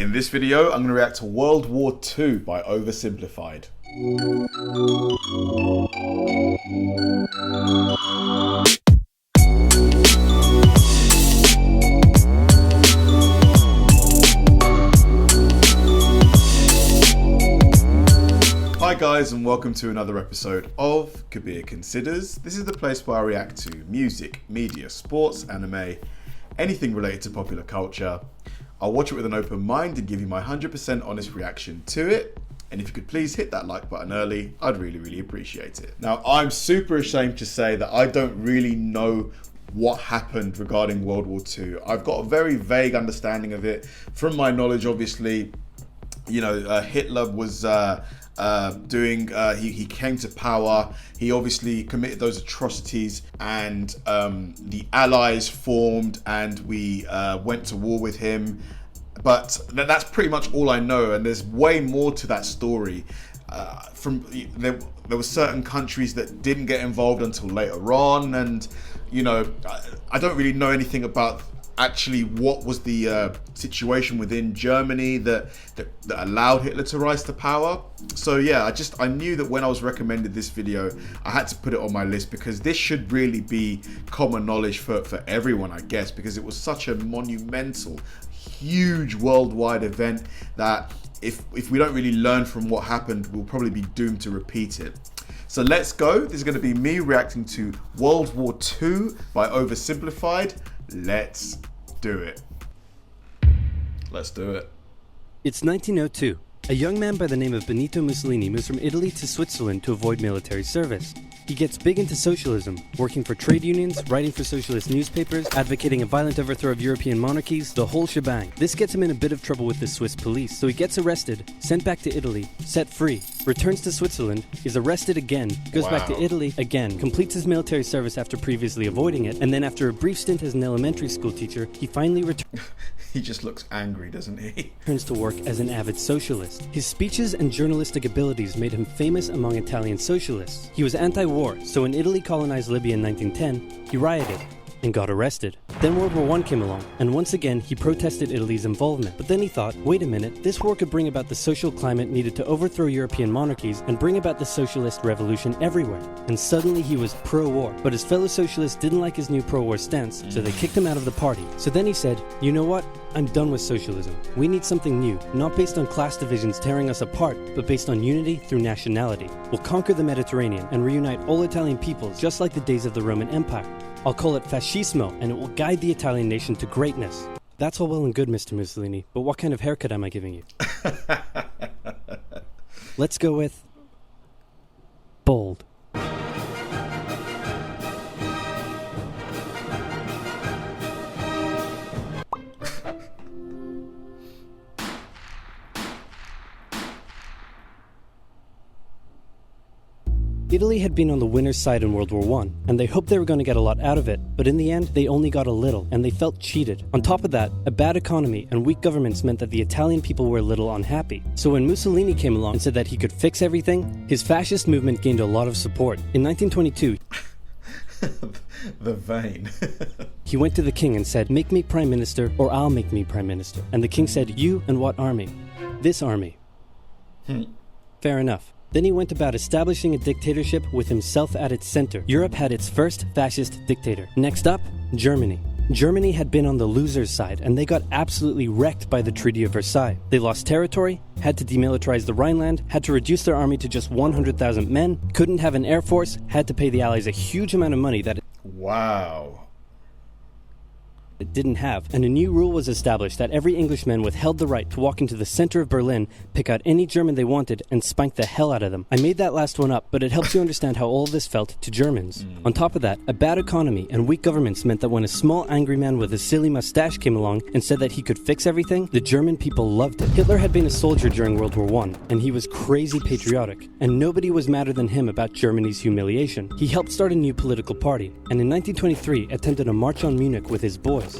In this video, I'm going to react to World War II by OVERSIMPLIFIED. Hi guys, and welcome to another episode of Kabir Considers. This is the place where I react to music, media, sports, anime, anything related to popular culture. I'll watch it with an open mind and give you my 100% honest reaction to it. And if you could please hit that like button early, I'd really appreciate it. Now, I'm super ashamed to say that I don't really know what happened regarding World War II. I've got a very vague understanding of it. From my knowledge, obviously, Hitler was he came to power. He obviously committed those atrocities, and the Allies formed, and we went to war with him. But that's pretty much all I know, and there's way more to that story. There were certain countries that didn't get involved until later on, and I don't really know anything about actually what was the situation within Germany that allowed Hitler to rise to power. So yeah, I knew that when I was recommended this video, I had to put it on my list, because this should really be common knowledge for everyone, I guess, because it was such a monumental, huge worldwide event that if we don't really learn from what happened, we'll probably be doomed to repeat it. So let's go. This is going to be me reacting to World War II by OVERSIMPLIFIED. Let's do it. Let's do it. It's 1902. A young man by the name of Benito Mussolini moves from Italy to Switzerland to avoid military service. He gets big into socialism, working for trade unions, writing for socialist newspapers, advocating a violent overthrow of European monarchies, the whole shebang. This gets him in a bit of trouble with the Swiss police, so he gets arrested, sent back to Italy, set free, returns to Switzerland, is arrested again, goes back to Italy again, completes his military service after previously avoiding it, and then after a brief stint as an elementary school teacher, he finally returns. He just looks angry, doesn't he? Turns to work as an avid socialist. His speeches and journalistic abilities made him famous among Italian socialists. He was anti-war, so when Italy colonized Libya in 1910, he rioted and got arrested. Then World War I came along, and once again he protested Italy's involvement. But then he thought, wait a minute, this war could bring about the social climate needed to overthrow European monarchies and bring about the socialist revolution everywhere. And suddenly he was pro-war. But his fellow socialists didn't like his new pro-war stance, so they kicked him out of the party. So then he said, you know what? I'm done with socialism. We need something new, not based on class divisions tearing us apart, but based on unity through nationality. We'll conquer the Mediterranean and reunite all Italian peoples, just like the days of the Roman Empire. I'll call it fascismo, and it will guide the Italian nation to greatness. That's all well and good, Mr. Mussolini, but what kind of haircut am I giving you? Let's go with bold. Italy had been on the winner's side in World War I, and they hoped they were going to get a lot out of it, but in the end, they only got a little, and they felt cheated. On top of that, a bad economy and weak governments meant that the Italian people were a little unhappy. So when Mussolini came along and said that he could fix everything, his fascist movement gained a lot of support. In 1922, the vein. He went to the king and said, make me prime minister or I'll make me prime minister. And the king said, you and what army? This army. Fair enough. Then he went about establishing a dictatorship with himself at its center. Europe had its first fascist dictator. Next up, Germany. Germany had been on the loser's side, and they got absolutely wrecked by the Treaty of Versailles. They lost territory, had to demilitarize the Rhineland, had to reduce their army to just 100,000 men, couldn't have an air force, had to pay the Allies a huge amount of money that Wow. it didn't have, and a new rule was established that every Englishman withheld the right to walk into the center of Berlin, pick out any German they wanted, and spank the hell out of them. I made that last one up, but it helps you understand how all of this felt to Germans. On top of that, a bad economy and weak governments meant that when a small angry man with a silly mustache came along and said that he could fix everything, the German people loved it. Hitler had been a soldier during World War I, and he was crazy patriotic, and nobody was madder than him about Germany's humiliation. He helped start a new political party, and in 1923 attended a march on Munich with his boys.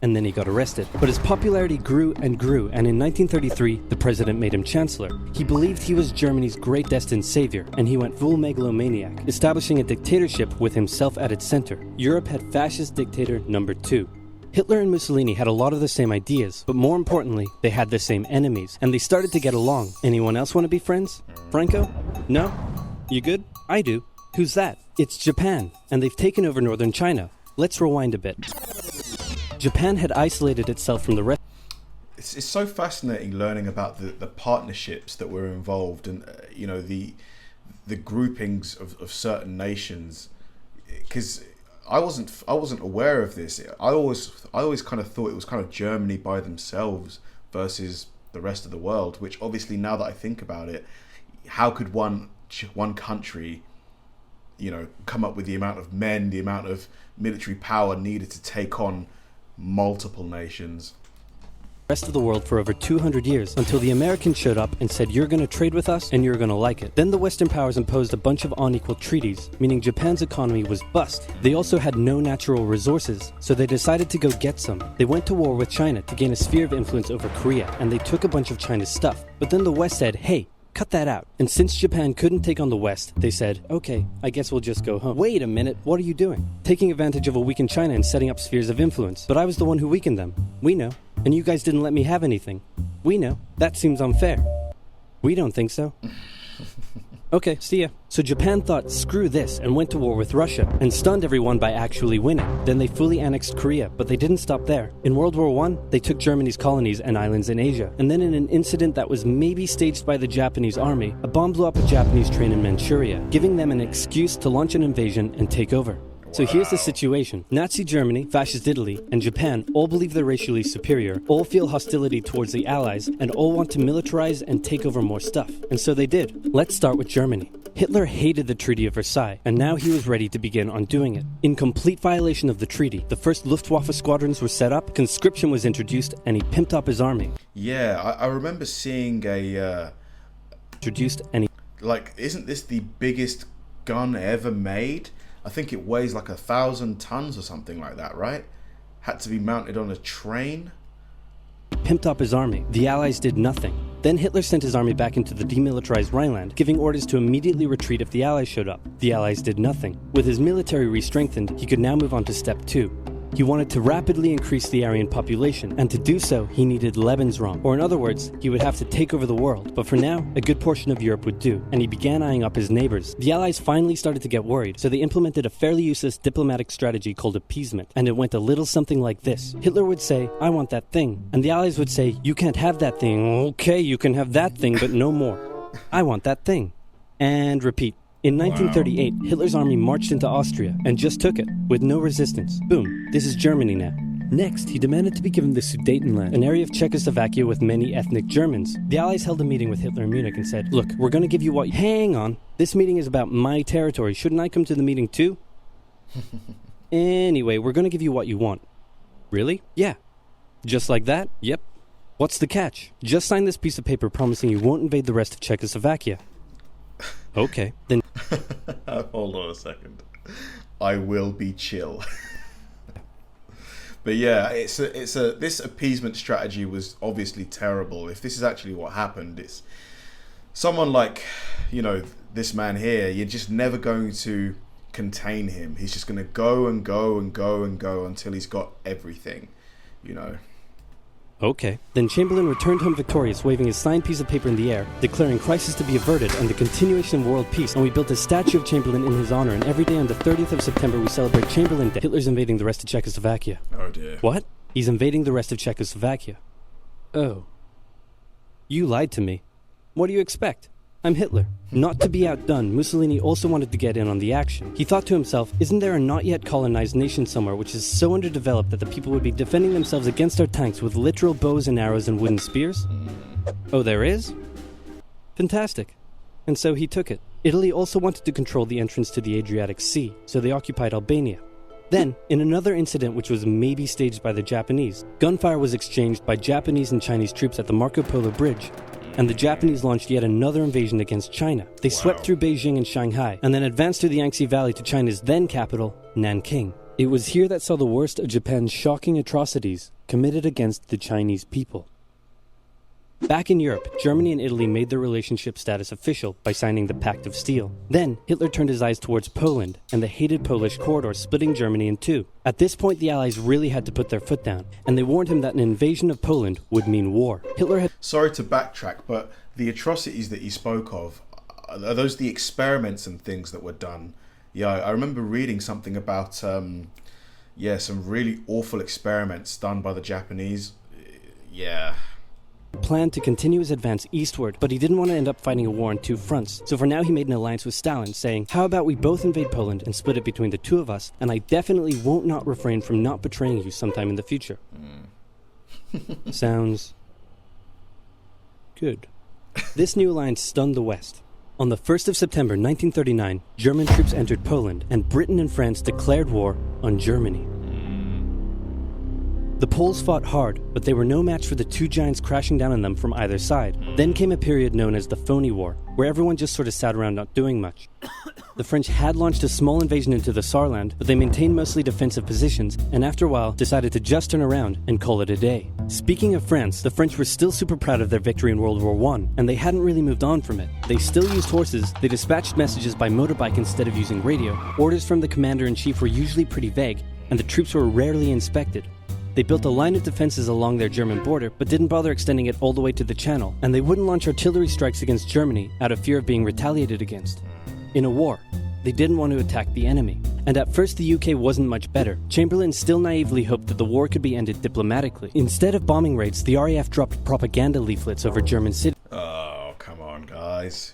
And then he got arrested. But his popularity grew and grew, and in 1933, the president made him chancellor. He believed he was Germany's great destined savior, and he went full megalomaniac, establishing a dictatorship with himself at its center. Europe had fascist dictator number 2. Hitler and Mussolini had a lot of the same ideas, but more importantly, they had the same enemies, and they started to get along. Anyone else want to be friends? Franco? No? You good? I do. Who's that? It's Japan, and they've taken over northern China. Let's rewind a bit. Japan had isolated itself from the rest. It's so fascinating learning about the partnerships that were involved, and the groupings of certain nations, because I wasn't aware of this. I always kind of thought it was kind of Germany by themselves versus the rest of the world, which obviously, now that I think about it, how could one country, come up with the amount of men, the amount of military power needed to take on multiple nations? Rest of the world for over 200 years, until the Americans showed up and said, you're going to trade with us and you're going to like it. Then the Western powers imposed a bunch of unequal treaties, meaning Japan's economy was bust. They also had no natural resources, so they decided to go get some. They went to war with China to gain a sphere of influence over Korea, and they took a bunch of China's stuff. But then the West said, hey, cut that out. And since Japan couldn't take on the West, they said, okay, I guess we'll just go home. Wait a minute, what are you doing? Taking advantage of a weakened China and setting up spheres of influence. But I was the one who weakened them. We know. And you guys didn't let me have anything. We know. That seems unfair. We don't think so. Okay, see ya. So Japan thought, screw this, and went to war with Russia, and stunned everyone by actually winning. Then they fully annexed Korea, but they didn't stop there. In World War I, they took Germany's colonies and islands in Asia. And then in an incident that was maybe staged by the Japanese army, a bomb blew up a Japanese train in Manchuria, giving them an excuse to launch an invasion and take over. So here's the situation. Nazi Germany, Fascist Italy, and Japan all believe they're racially superior, all feel hostility towards the Allies, and all want to militarize and take over more stuff. And so they did. Let's start with Germany. Hitler hated the Treaty of Versailles, and now he was ready to begin undoing it. In complete violation of the treaty, the first Luftwaffe squadrons were set up, conscription was introduced, and he pimped up his army. Yeah, I remember seeing isn't this the biggest gun ever made? I think it weighs like 1,000 tons or something like that, right? Had to be mounted on a train. Pimped up his army. The Allies did nothing. Then Hitler sent his army back into the demilitarized Rhineland, giving orders to immediately retreat if the Allies showed up. The Allies did nothing. With his military re-strengthened, he could now move on to step 2. He wanted to rapidly increase the Aryan population, and to do so, he needed Lebensraum, or in other words, he would have to take over the world. But for now, a good portion of Europe would do, and he began eyeing up his neighbors. The Allies finally started to get worried, so they implemented a fairly useless diplomatic strategy called appeasement, and it went a little something like this. Hitler would say, I want that thing, and the Allies would say, you can't have that thing. Okay, you can have that thing, but no more. I want that thing. And repeat. In 1938, Hitler's army marched into Austria and just took it, with no resistance. Boom, this is Germany now. Next, he demanded to be given the Sudetenland, an area of Czechoslovakia with many ethnic Germans. The Allies held a meeting with Hitler in Munich and said, look, we're going to give you what... Hang on, this meeting is about my territory. Shouldn't I come to the meeting too? Anyway, we're going to give you what you want. Really? Yeah. Just like that? Yep. What's the catch? Just sign this piece of paper promising you won't invade the rest of Czechoslovakia. Okay, then... Hold on a second. I will be chill. But yeah, this appeasement strategy was obviously terrible. If this is actually what happened, it's someone like, this man here, you're just never going to contain him. He's just going to go and go and go and go until he's got everything, Okay. Then Chamberlain returned home victorious, waving his signed piece of paper in the air, declaring crisis to be averted and the continuation of world peace, and we built a statue of Chamberlain in his honor, and every day on the 30th of September we celebrate Chamberlain Day. Hitler's invading the rest of Czechoslovakia. Oh dear. What? He's invading the rest of Czechoslovakia. Oh. You lied to me. What do you expect? I'm Hitler. Not to be outdone, Mussolini also wanted to get in on the action. He thought to himself, isn't there a not yet colonized nation somewhere which is so underdeveloped that the people would be defending themselves against our tanks with literal bows and arrows and wooden spears? Oh, there is? Fantastic. And so he took it. Italy also wanted to control the entrance to the Adriatic Sea, so they occupied Albania. Then, in another incident which was maybe staged by the Japanese, gunfire was exchanged by Japanese and Chinese troops at the Marco Polo Bridge, and the Japanese launched yet another invasion against China. They swept through Beijing and Shanghai, and then advanced through the Yangtze Valley to China's then capital, Nanking. It was here that saw the worst of Japan's shocking atrocities committed against the Chinese people. Back in Europe, Germany and Italy made their relationship status official by signing the Pact of Steel. Then, Hitler turned his eyes towards Poland and the hated Polish corridor, splitting Germany in two. At this point, the Allies really had to put their foot down, and they warned him that an invasion of Poland would mean war. Hitler had... Sorry to backtrack, but the atrocities that you spoke of, are those the experiments and things that were done? Yeah, I remember reading something about, some really awful experiments done by the Japanese. Yeah. Planned to continue his advance eastward, but he didn't want to end up fighting a war on two fronts. So for now he made an alliance with Stalin, saying, how about we both invade Poland and split it between the two of us, and I definitely won't not refrain from not betraying you sometime in the future. Sounds good. This new alliance stunned the West. On the 1st of September 1939, German troops entered Poland, and Britain and France declared war on Germany. The Poles fought hard, but they were no match for the two giants crashing down on them from either side. Then came a period known as the Phony War, where everyone just sort of sat around not doing much. The French had launched a small invasion into the Saarland, but they maintained mostly defensive positions, and after a while decided to just turn around and call it a day. Speaking of France, the French were still super proud of their victory in World War I, and they hadn't really moved on from it. They still used horses, they dispatched messages by motorbike instead of using radio, orders from the commander-in-chief were usually pretty vague, and the troops were rarely inspected. They built a line of defenses along their German border, but didn't bother extending it all the way to the Channel, and they wouldn't launch artillery strikes against Germany out of fear of being retaliated against. In a war, they didn't want to attack the enemy. And at first the UK wasn't much better. Chamberlain still naively hoped that the war could be ended diplomatically. Instead of bombing raids, the RAF dropped propaganda leaflets over German cities. Oh, come on, guys.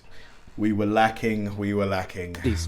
We were lacking.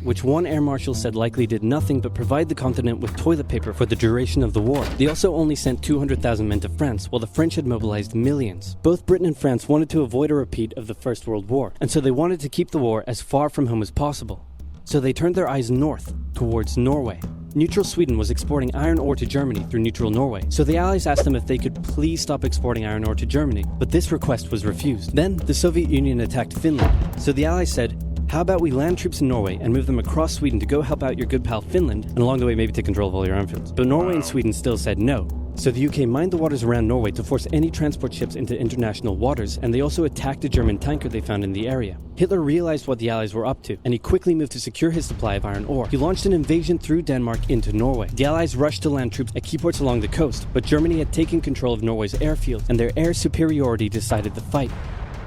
Which one air marshal said likely did nothing but provide the continent with toilet paper for the duration of the war. They also only sent 200,000 men to France, while the French had mobilized millions. Both Britain and France wanted to avoid a repeat of the First World War, and so they wanted to keep the war as far from home as possible. So they turned their eyes north, towards Norway. Neutral Sweden was exporting iron ore to Germany through neutral Norway, so the Allies asked them if they could please stop exporting iron ore to Germany, but this request was refused. Then, the Soviet Union attacked Finland, so the Allies said, how about we land troops in Norway and move them across Sweden to go help out your good pal Finland, and along the way maybe take control of all your airfields. But Norway and Sweden still said no. So the UK mined the waters around Norway to force any transport ships into international waters, and they also attacked a German tanker they found in the area. Hitler realized what the Allies were up to, and he quickly moved to secure his supply of iron ore. He launched an invasion through Denmark into Norway. The Allies rushed to land troops at key ports along the coast, but Germany had taken control of Norway's airfield, and their air superiority decided the fight.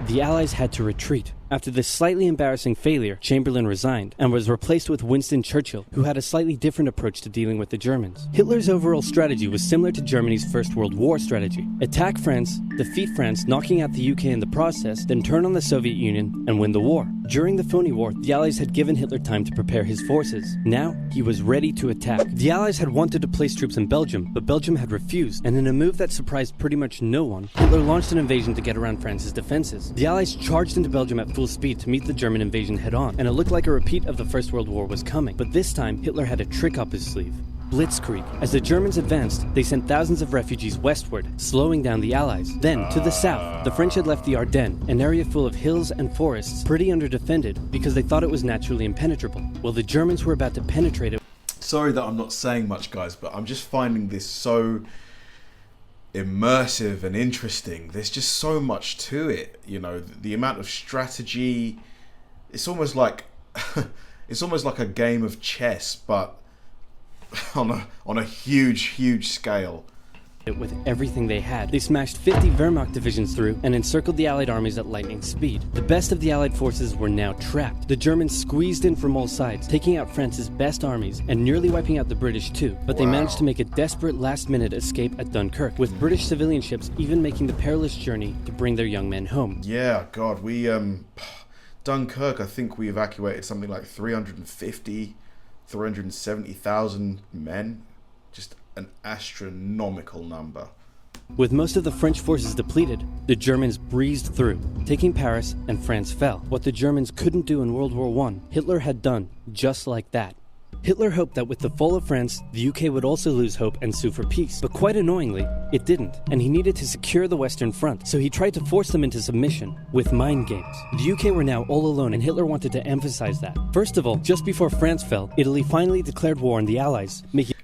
The Allies had to retreat. After this slightly embarrassing failure, Chamberlain resigned and was replaced with Winston Churchill, who had a slightly different approach to dealing with the Germans. Hitler's overall strategy was similar to Germany's First World War strategy. Attack France, defeat France, knocking out the UK in the process, then turn on the Soviet Union and win the war. During the Phony War, the Allies had given Hitler time to prepare his forces. Now, he was ready to attack. The Allies had wanted to place troops in Belgium, but Belgium had refused, and in a move that surprised pretty much no one, Hitler launched an invasion to get around France's defenses. The Allies charged into Belgium at full speed to meet the German invasion head-on, and it looked like a repeat of the First World War was coming. But this time, Hitler had a trick up his sleeve. Blitzkrieg. As the Germans advanced, they sent thousands of refugees westward, slowing down the Allies. Then, to the south, the French had left the Ardennes, an area full of hills and forests, pretty underdefended, because they thought it was naturally impenetrable. Well, the Germans were about to penetrate it. Sorry that I'm not saying much, guys, but I'm just finding this so immersive and interesting. There's just so much to it, you know, the amount of strategy. It's almost like a game of chess, but on a huge scale. With everything they had, they smashed 50 Wehrmacht divisions through and encircled the Allied armies at lightning speed. The best of the Allied forces were now trapped. The Germans squeezed in from all sides, taking out France's best armies and nearly wiping out the British too. But they managed to make a desperate last-minute escape at Dunkirk, with British civilian ships even making the perilous journey to bring their young men home. Yeah, God, we Dunkirk, I think we evacuated something like 370,000 men. Just an astronomical number. With most of the French forces depleted, the Germans breezed through, taking Paris, and France fell. What the Germans couldn't do in World War I, Hitler had done just like that. Hitler hoped that with the fall of France, the UK would also lose hope and sue for peace. But quite annoyingly, it didn't, and he needed to secure the Western Front, so he tried to force them into submission with mind games. The UK were now all alone, and Hitler wanted to emphasize that. First of all, just before France fell, Italy finally declared war on the Allies, making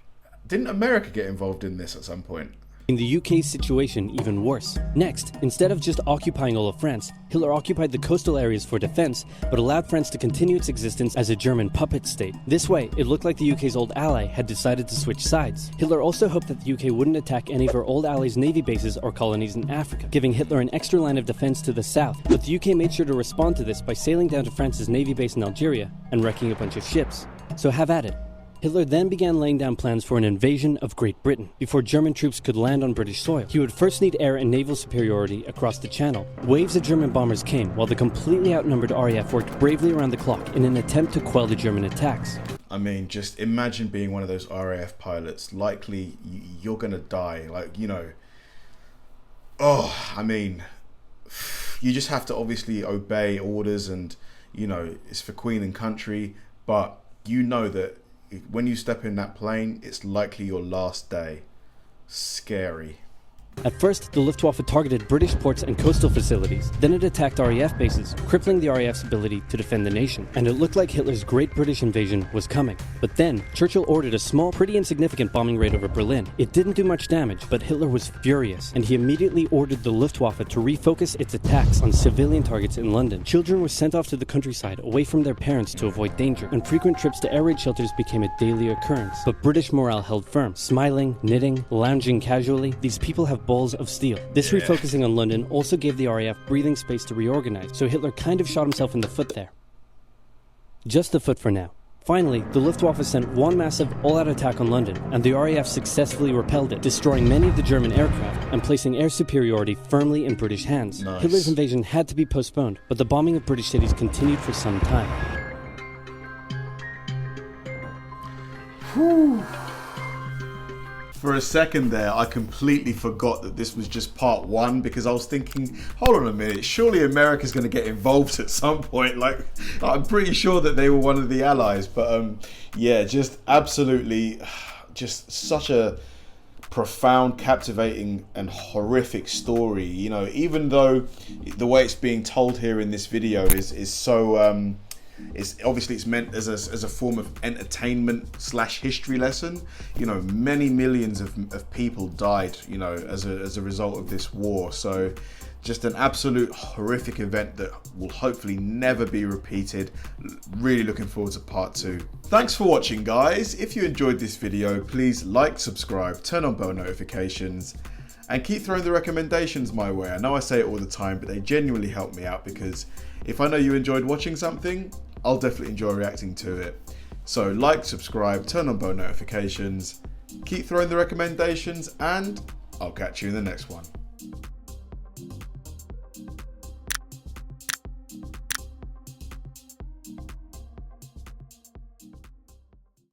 Didn't America get involved in this at some point? the UK's situation even worse. Next, instead of just occupying all of France, Hitler occupied the coastal areas for defense, but allowed France to continue its existence as a German puppet state. This way, it looked like the UK's old ally had decided to switch sides. Hitler also hoped that the UK wouldn't attack any of her old allies' navy bases or colonies in Africa, giving Hitler an extra line of defense to the south. But the UK made sure to respond to this by sailing down to France's navy base in Algeria and wrecking a bunch of ships. So have at it. Hitler then began laying down plans for an invasion of Great Britain. Before German troops could land on British soil, he would first need air and naval superiority across the Channel. Waves of German bombers came, while the completely outnumbered RAF worked bravely around the clock in an attempt to quell the German attacks. I mean, just imagine being one of those RAF pilots. Likely, you're gonna die. Like, you know, I mean, you just have to obviously obey orders and, you know, it's for Queen and country, but you know that when you step in that plane, it's likely your last day. Scary. At first, the Luftwaffe targeted British ports and coastal facilities. Then it attacked RAF bases, crippling the RAF's ability to defend the nation. And it looked like Hitler's Great British Invasion was coming. But then, Churchill ordered a small, pretty insignificant bombing raid over Berlin. It didn't do much damage, but Hitler was furious, and he immediately ordered the Luftwaffe to refocus its attacks on civilian targets in London. Children were sent off to the countryside, away from their parents to avoid danger, and frequent trips to air raid shelters became a daily occurrence. But British morale held firm. Smiling, knitting, lounging casually, these people have balls of steel. This refocusing on London also gave the RAF breathing space to reorganize, so Hitler kind of shot himself in the foot there. Just the foot for now. Finally, the Luftwaffe sent one massive all-out attack on London, and the RAF successfully repelled it, destroying many of the German aircraft and placing air superiority firmly in British hands. Nice. Hitler's invasion had to be postponed, but the bombing of British cities continued for some time. Whew. For a second there, I completely forgot that this was just part one, because I was thinking, hold on a minute, surely America's going to get involved at some point. Like, I'm pretty sure that they were one of the allies. But yeah, just absolutely, just such a profound, captivating and horrific story. You know, even though the way it's being told here in this video is so... it's obviously it's meant as a form of entertainment / history lesson. You know, many millions of people died, you know, as a result of this war. So just an absolute horrific event that will hopefully never be repeated. Really looking forward to part 2. Thanks for watching, guys. If you enjoyed this video, please like, subscribe, turn on bell notifications, and keep throwing the recommendations my way. I know I say it all the time, but they genuinely help me out, because if I know you enjoyed watching something, I'll definitely enjoy reacting to it. So like, subscribe, turn on bell notifications, keep throwing the recommendations, and I'll catch you in the next one.